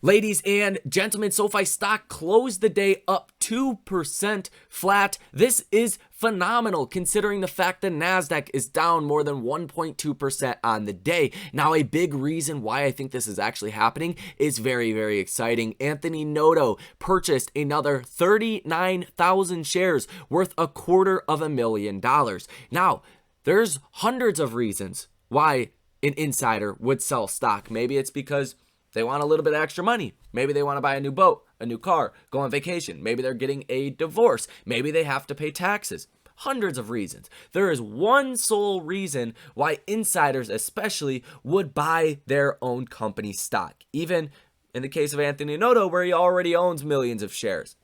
Ladies and gentlemen, SoFi stock closed the day up 2% flat. This is phenomenal considering the fact that NASDAQ is down more than 1.2% on the day. Now, a big reason why I think this is actually happening is very, very exciting. Anthony Noto purchased another 39,000 shares worth $250,000. Now, there's hundreds of reasons why an insider would sell stock. Maybe it's because they want a little bit of extra money. Maybe they want to buy a new boat, a new car, go on vacation. Maybe they're getting a divorce. Maybe they have to pay taxes. Hundreds of reasons. There is one sole reason why insiders especially would buy their own company stock. Even in the case of Anthony Noto, where he already owns millions of shares.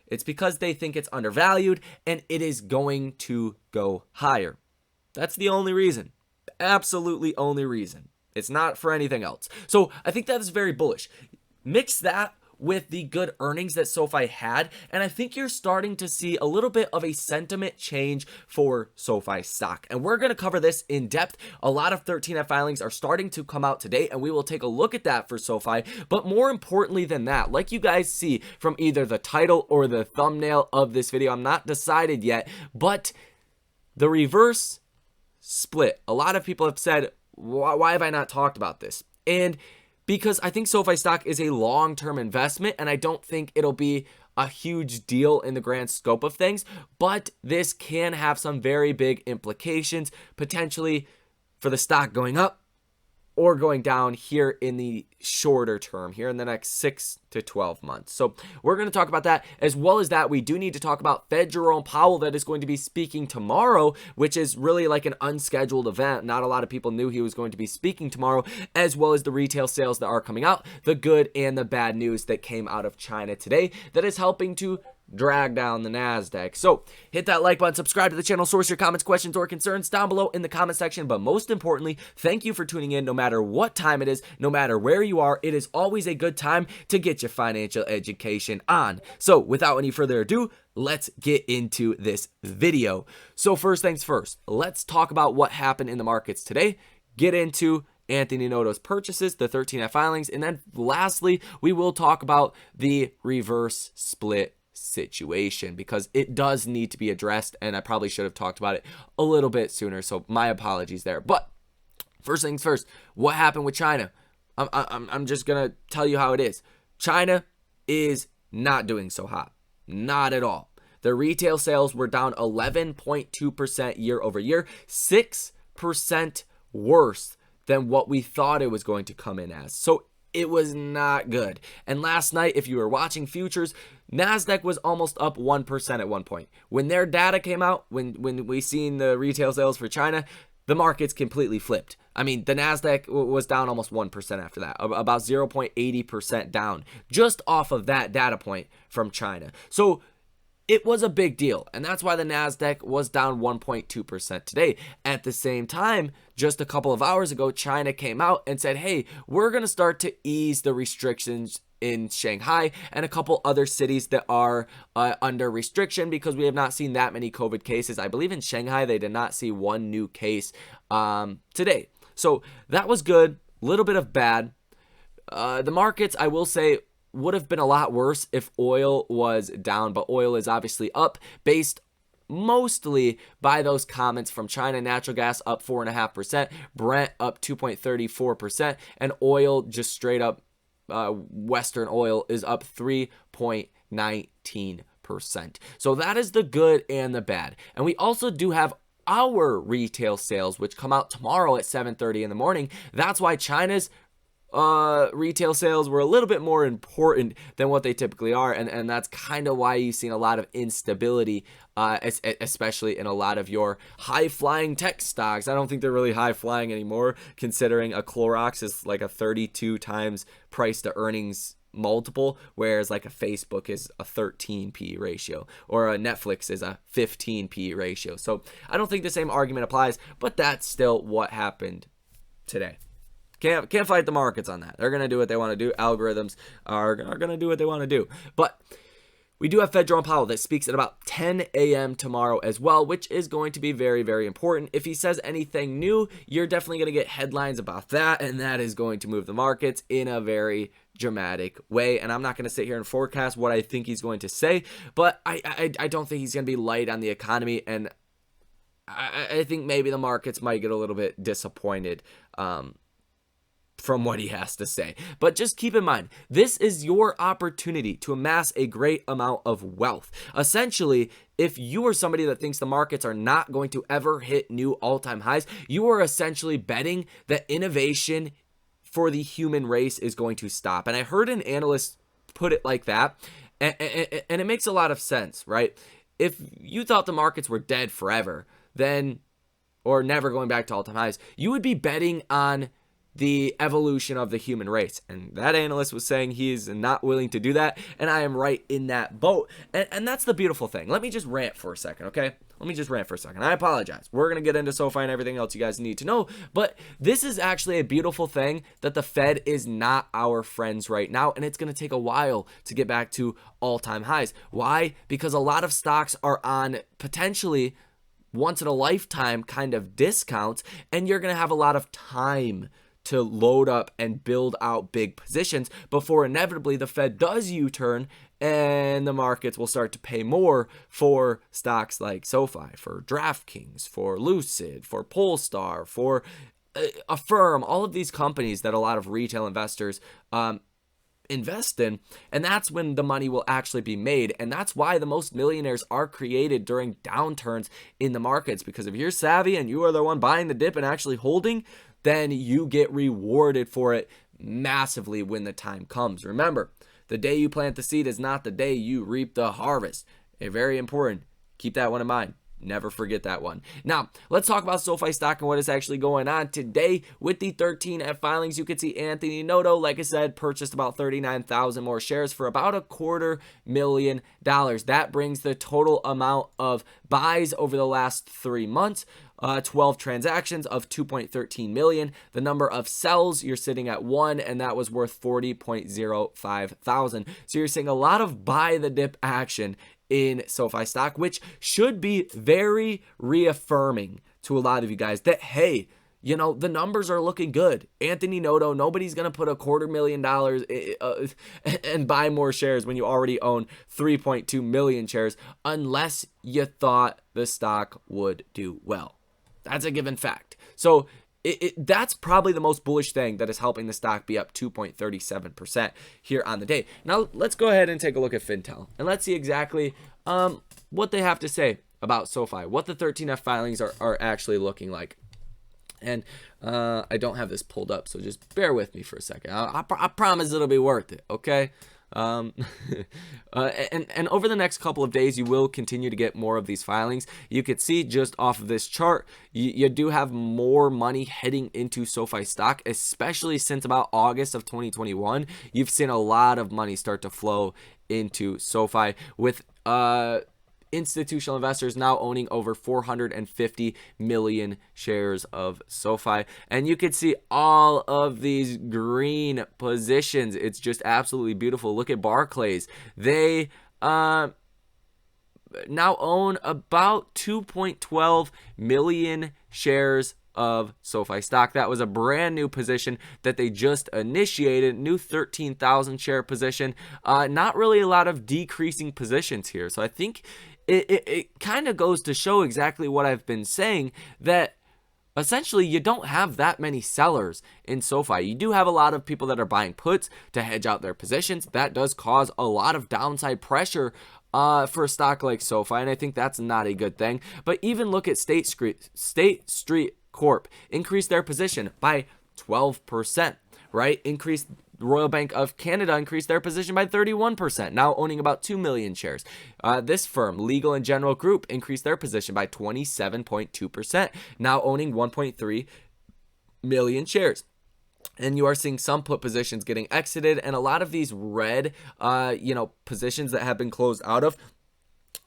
It's because they think it's undervalued and it is going to go higher. That's the only reason. Absolutely only reason. It's not for anything else. So I think that is very bullish. Mix that with the good earnings that SoFi had, and I think you're starting to see a little bit of a sentiment change for SoFi stock. And we're going to cover this in depth. A lot of 13F filings are starting to come out today, and we will take a look at that for SoFi. But more importantly than that, like you guys see from either the title or the thumbnail of this video, I'm not decided yet, but the reverse split. A lot of people have said, why have I not talked about this? And because I think SoFi stock is a long-term investment, and I don't think it'll be a huge deal in the grand scope of things, but this can have some very big implications, potentially for the stock going up or going down here in the shorter term, here in the next 6 to 12 months. So we're going to talk about that. As well as that, we do need to talk about Fed Jerome Powell that is going to be speaking tomorrow, which is really like an unscheduled event. Not a lot of people knew he was going to be speaking tomorrow, as well as the retail sales that are coming out, the good and the bad news that came out of China today that is helping to drag down the NASDAQ. So hit that like button, subscribe to the channel, source your comments, questions, or concerns down below in the comment section. But most importantly, thank you for tuning in. No matter what time it is, no matter where you are, it is always a good time to get your financial education on. So without any further ado, let's get into this video. So first things first, let's talk about what happened in the markets today, get into Anthony Noto's purchases, the 13F filings, and then lastly, we will talk about the reverse split situation because it does need to be addressed, and I probably should have talked about it a little bit sooner, so my apologies there. But first things first, what happened with China? I'm just gonna tell you how it is. China is not doing so hot, not at all. Their retail sales were down 11.2% year over year, 6% worse than what we thought it was going to come in as. So it was not good. And last night, if you were watching futures, NASDAQ was almost up 1% at one point. When their data came out, when we seen the retail sales for China, the markets completely flipped. I mean, the NASDAQ was down almost 1% after that, about 0.80% down, just off of that data point from China. So it was a big deal, and that's why the NASDAQ was down 1.2% today. At the same time, just a couple of hours ago, China came out and said, hey, we're going to start to ease the restrictions in Shanghai and a couple other cities that are under restriction because we have not seen that many COVID cases. I believe in Shanghai, they did not see one new case today. So that was good, a little bit of bad. The markets, I will say, would have been a lot worse if oil was down, but oil is obviously up based mostly by those comments from China. Natural gas up 4.5%, Brent up 2.34%, and oil just straight up Western oil is up 3.19%. So that is the good and the bad. And we also do have our retail sales, which come out tomorrow at 7:30 in the morning. That's why China's retail sales were a little bit more important than what they typically are, and that's kind of why you've seen a lot of instability, especially in a lot of your high-flying tech stocks. I don't think they're really high-flying anymore, considering a Clorox is like a 32 times price to earnings multiple, whereas like a Facebook is a 13 PE ratio, or a Netflix is a 15 PE ratio. So I don't think the same argument applies, but that's still what happened today. Can't fight the markets on that. They're going to do what they want to do. Algorithms are going to do what they want to do. But we do have Fed Jerome Powell that speaks at about 10 a.m. tomorrow as well, which is going to be very, very important. If he says anything new, you're definitely going to get headlines about that, and that is going to move the markets in a very dramatic way, and I'm not going to sit here and forecast what I think he's going to say, but I don't think he's going to be light on the economy, and I think maybe the markets might get a little bit disappointed from what he has to say. But just keep in mind, this is your opportunity to amass a great amount of wealth. Essentially, if you are somebody that thinks the markets are not going to ever hit new all-time highs, you are essentially betting that innovation for the human race is going to stop. And I heard an analyst put it like that, and it makes a lot of sense, right? If you thought the markets were dead forever, then, or never going back to all-time highs, you would be betting on the evolution of the human race. And that analyst was saying he is not willing to do that, and I am right in that boat. And that's the beautiful thing. Let me just rant for a second, okay? Let me just rant for a second. I apologize. We're going to get into SoFi and everything else you guys need to know, but this is actually a beautiful thing that the Fed is not our friends right now, and it's going to take a while to get back to all-time highs. Why? Because a lot of stocks are on potentially once in a lifetime kind of discounts, and you're going to have a lot of time to load up and build out big positions before inevitably the Fed does U-turn and the markets will start to pay more for stocks like SoFi, for DraftKings, for Lucid, for Polestar, for Affirm, all of these companies that a lot of retail investors invest in, and that's when the money will actually be made. And that's why the most millionaires are created during downturns in the markets, because if you're savvy and you are the one buying the dip and actually holding, then you get rewarded for it massively when the time comes. Remember, the day you plant the seed is not the day you reap the harvest. Very important. Keep that one in mind. Never forget that one. Now, let's talk about SoFi stock and what is actually going on today with the 13F filings. You can see Anthony Noto, like I said, purchased about 39,000 more shares for about $250,000. That brings the total amount of buys over the last 3 months. 12 transactions of 2.13 million. The number of sells, you're sitting at 1, and that was worth 40.05 thousand. So you're seeing a lot of buy the dip action in SoFi stock, which should be very reaffirming to a lot of you guys that, hey, you know, the numbers are looking good. Anthony Noto, nobody's going to put $250,000 and buy more shares when you already own 3.2 million shares, unless you thought the stock would do well. That's a given fact. So that's probably the most bullish thing that is helping the stock be up 2.37% here on the day. Now, let's go ahead and take a look at Fintel, and let's see exactly what they have to say about SoFi, what the 13F filings are actually looking like. And I don't have this pulled up, so just bear with me for a second. I promise it'll be worth it, okay? And over the next couple of days, you will continue to get more of these filings. You could see just off of this chart, you do have more money heading into SoFi stock, especially since about August of 2021. You've seen a lot of money start to flow into SoFi, with institutional investors now owning over 450 million shares of SoFi. And you can see all of these green positions. It's just absolutely beautiful. Look at Barclays. They now own about 2.12 million shares of SoFi stock. That was a brand new position that they just initiated, new 13,000 share position. Not really a lot of decreasing positions here. So I think it kind of goes to show exactly what I've been saying, that essentially you don't have that many sellers in SoFi. You do have a lot of people that are buying puts to hedge out their positions. That does cause a lot of downside pressure for a stock like SoFi, and I think that's not a good thing. But even look at State Street Corp, increased their position by 12%, right? Increased Royal Bank of Canada, increased their position by 31%, now owning about 2 million shares. This firm, Legal and General Group, increased their position by 27.2%, now owning 1.3 million shares. And you are seeing some put positions getting exited, and a lot of these red, positions that have been closed out of,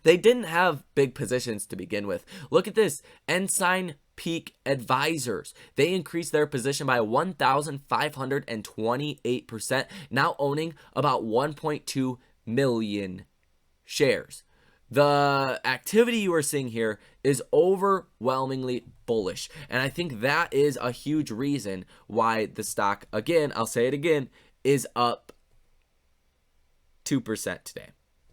they didn't have big positions to begin with. Look at this, Ensign Peak Advisors. They increased their position by 1,528%, now owning about 1.2 million shares. The activity you are seeing here is overwhelmingly bullish, and I think that is a huge reason why the stock, again, I'll say it again, is up 2% today.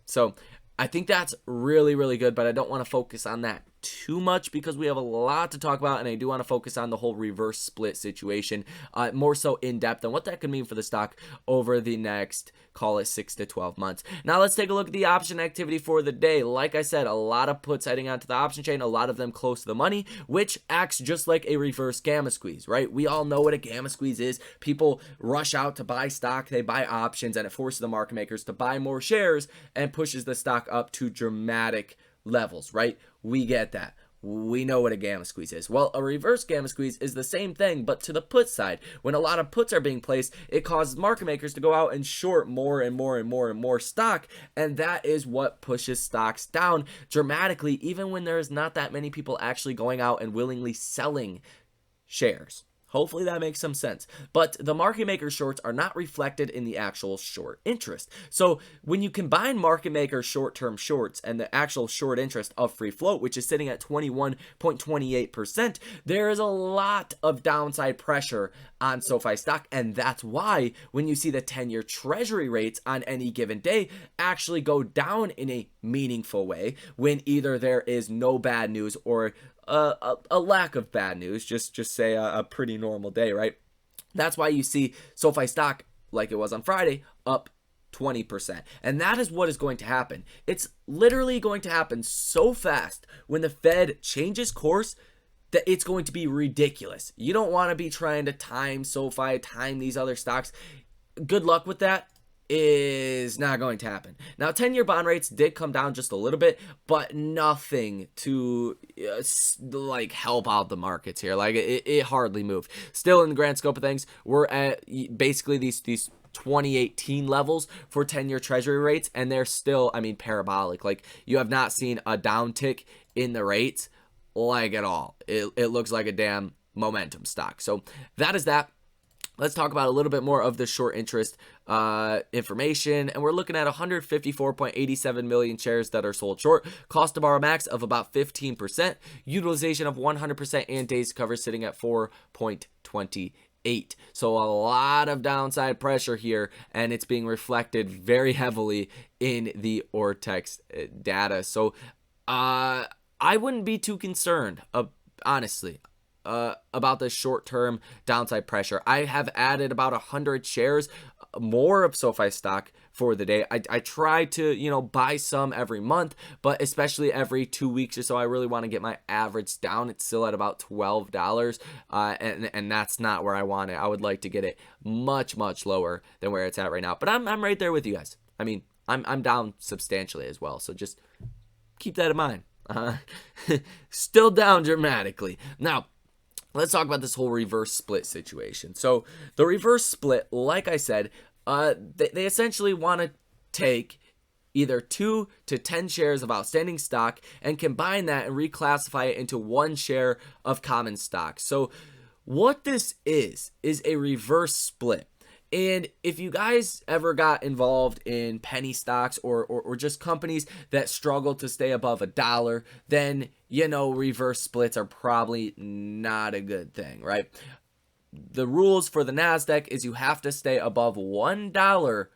So I think that's really, really good, but I don't want to focus on that too much because we have a lot to talk about, and I do want to focus on the whole reverse split situation more so in depth and what that could mean for the stock over the next, call it 6 to 12 months. Now let's take a look at the option activity for the day. Like I said, a lot of puts heading onto the option chain, a lot of them close to the money, which acts just like a reverse gamma squeeze, right? We all know what a gamma squeeze is. People rush out to buy stock, they buy options, and it forces the market makers to buy more shares and pushes the stock up to dramatic levels, right? We get that. We know what a gamma squeeze is. Well, a reverse gamma squeeze is the same thing, but to the put side. When a lot of puts are being placed, it causes market makers to go out and short more and more and more and more stock, and that is what pushes stocks down dramatically, even when there's not that many people actually going out and willingly selling shares. Hopefully that makes some sense. But the market maker shorts are not reflected in the actual short interest. So when you combine market maker short-term shorts and the actual short interest of free float, which is sitting at 21.28%, there is a lot of downside pressure on SoFi stock. And that's why when you see the 10-year treasury rates on any given day actually go down in a meaningful way, when either there is no bad news or a lack of bad news, just say a pretty normal day, right? That's why you see SoFi stock, like it was on Friday, up 20%. And that is what is going to happen. It's literally going to happen so fast when the Fed changes course that it's going to be ridiculous. You don't want to be trying to time SoFi, time these other stocks. Good luck with that. Is not going to happen. Now, 10-year bond rates did come down just a little bit, but nothing to like help out the markets here. Like it hardly moved. Still, in the grand scope of things, we're at basically these 2018 levels for 10-year treasury rates, and they're still, I mean, parabolic. Like, you have not seen a downtick in the rates like at all. It looks like a damn momentum stock. So that is that. Let's talk about a little bit more of the short interest information. And we're looking at 154.87 million shares that are sold short. Cost to borrow max of about 15%. Utilization of 100% and days cover sitting at 4.28. So a lot of downside pressure here, and it's being reflected very heavily in the Ortex data. So I wouldn't be too concerned, honestly, about the short-term downside pressure. I have added about 100 shares more of SoFi stock for the day. I try to, buy some every month, but especially every 2 weeks or so. I really want to get my average down. It's still at about $12, and that's not where I want it. I would like to get it much, much lower than where it's at right now. But I'm right there with you guys. I mean, I'm down substantially as well, so just keep that in mind. Still down dramatically. Now, let's talk about this whole reverse split situation. So the reverse split, like I said, they essentially want to take either 2 to 10 shares of outstanding stock and combine that and reclassify it into 1 share of common stock. So what this is a reverse split. And if you guys ever got involved in penny stocks or just companies that struggle to stay above $1, then, reverse splits are probably not a good thing, right? The rules for the NASDAQ is you have to stay above $1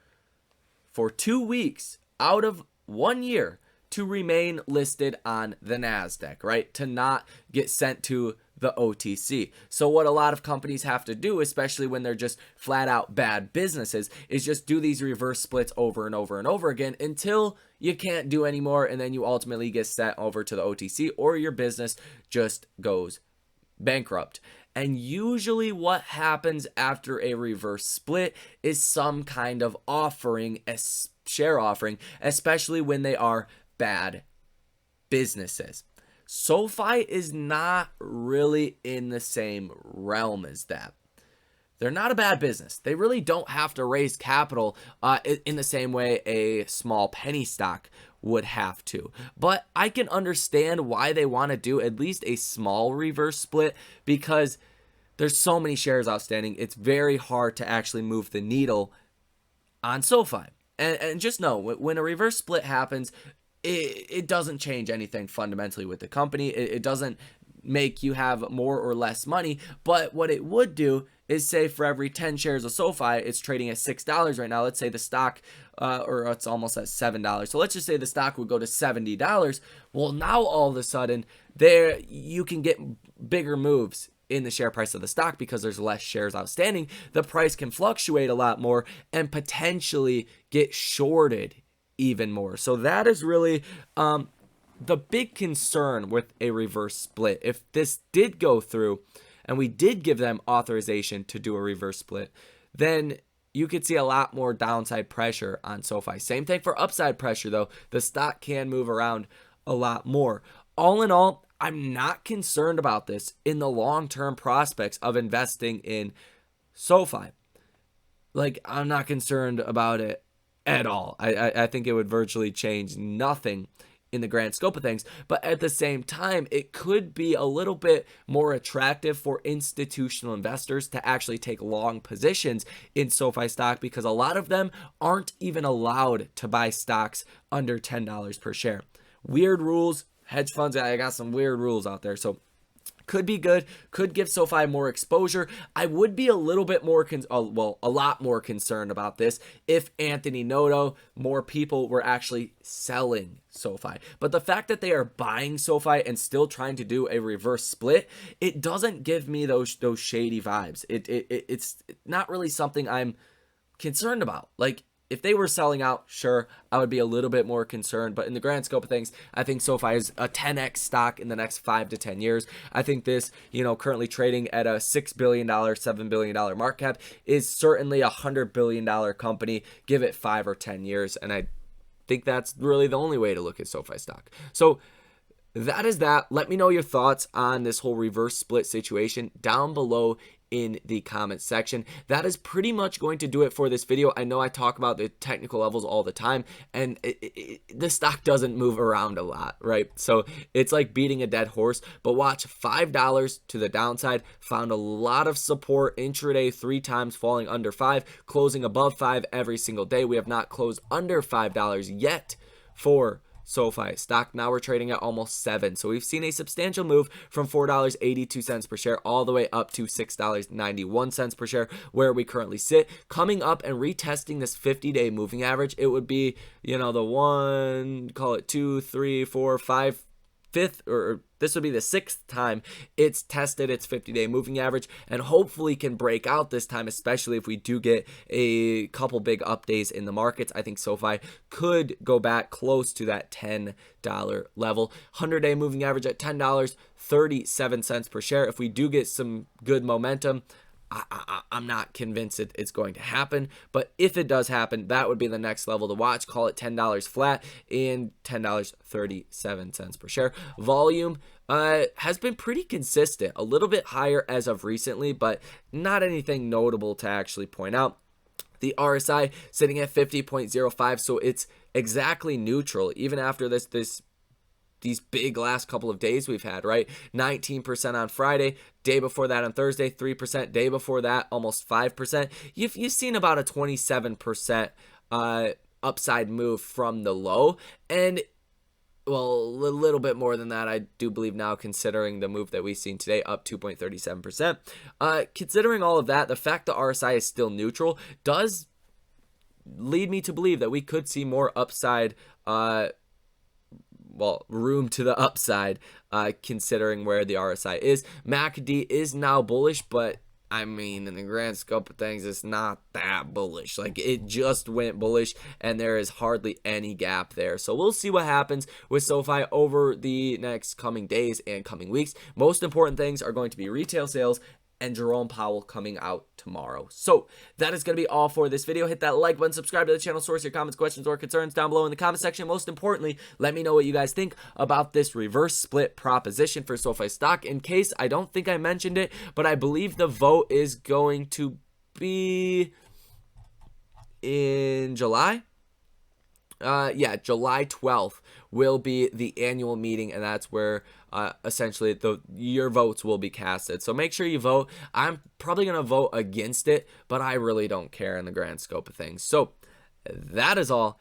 for 2 weeks out of 1 year to remain listed on the NASDAQ, right? To not get sent to the OTC. So what a lot of companies have to do, especially when they're just flat out bad businesses, is just do these reverse splits over and over and over again until you can't do anymore, and then you ultimately get sent over to the OTC or your business just goes bankrupt. And usually what happens after a reverse split is some kind of offering, a share offering, especially when they are bad businesses. SoFi is not really in the same realm as that. They're not a bad business. They really don't have to raise capital in the same way a small penny stock would have to. But I can understand why they want to do at least a small reverse split, because there's so many shares outstanding. It's very hard to actually move the needle on SoFi. And just know, when a reverse split happens, it doesn't change anything fundamentally with the company. It doesn't make you have more or less money. But what it would do is, say, for every 10 shares of SoFi, it's trading at $6 right now. Let's say the stock, or it's almost at $7. So let's just say the stock would go to $70. Well, now all of a sudden, there you can get bigger moves in the share price of the stock because there's less shares outstanding. The price can fluctuate a lot more and potentially get shorted even more. So that is really the big concern with a reverse split. If this did go through and we did give them authorization to do a reverse split, then you could see a lot more downside pressure on SoFi. Same thing for upside pressure, though. The stock can move around a lot more. All in all, I'm not concerned about this in the long-term prospects of investing in SoFi. Like, I'm not concerned about it at all. I think it would virtually change nothing in the grand scope of things. But at the same time, it could be a little bit more attractive for institutional investors to actually take long positions in SoFi stock because a lot of them aren't even allowed to buy stocks under $10 per share. Weird rules. Hedge funds, I got some weird rules out there. So could be good, could give SoFi more exposure. I would be a little bit more, a lot more concerned about this if Anthony Noto, more people were actually selling SoFi. But the fact that they are buying SoFi and still trying to do a reverse split, it doesn't give me those shady vibes. It's not really something I'm concerned about. Like, if they were selling out, sure, I would be a little bit more concerned. But in the grand scope of things, I think SoFi is a 10x stock in the next 5 to 10 years. I think this, currently trading at a $6 billion, $7 billion market cap is certainly a $100 billion company. Give it 5 or 10 years. And I think that's really the only way to look at SoFi stock. So that is that. Let me know your thoughts on this whole reverse split situation down below in the comment section. That is pretty much going to do it for this video. I know I talk about the technical levels all the time, and the stock doesn't move around a lot, right? So it's like beating a dead horse. But watch, $5 to the downside, found a lot of support intraday 3 times, falling under 5, closing above 5 every single day. We have not closed under $5 yet for SoFi stock. Now we're trading at almost $7. So we've seen a substantial move from $4.82 per share all the way up to $6.91 per share, where we currently sit. Coming up and retesting this 50-day moving average, it would be, the one, call it 2, 3, 4, 5, 5th, or this would be the 6th time it's tested its 50-day moving average, and hopefully can break out this time, especially if we do get a couple big up days in the markets. I think SoFi could go back close to that $10 level. 100-day moving average at $10.37 per share. If we do get some good momentum, I'm not convinced it's going to happen, but if it does happen, that would be the next level to watch. Call it $10 flat and $10.37 per share. Volume has been pretty consistent, a little bit higher as of recently, but not anything notable to actually point out. The RSI sitting at 50.05, so it's exactly neutral even after these big last couple of days we've had, right? 19% on Friday, day before that on Thursday, 3%, day before that, almost 5%. You've seen about a 27% upside move from the low, and well, a little bit more than that, I do believe now, considering the move that we've seen today, up 2.37%. Considering all of that, the fact the RSI is still neutral does lead me to believe that we could see more upside, room to the upside, considering where the RSI is. MACD is now bullish, but I mean, in the grand scope of things, it's not that bullish. Like, it just went bullish, and there is hardly any gap there. So we'll see what happens with SoFi over the next coming days and coming weeks. Most important things are going to be retail sales and Jerome Powell coming out tomorrow. So that is going to be all for this video. Hit that like button, subscribe to the channel, source your comments, questions, or concerns down below in the comment section. Most importantly, let me know what you guys think about this reverse split proposition for SoFi stock. In case I don't think I mentioned it, but I believe the vote is going to be in July. July 12th will be the annual meeting, and that's where essentially your votes will be casted. So make sure you vote. I'm probably going to vote against it, but I really don't care in the grand scope of things. So that is all.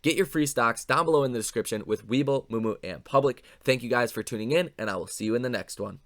Get your free stocks down below in the description with Webull, Moomoo, and Public. Thank you guys for tuning in, and I will see you in the next one.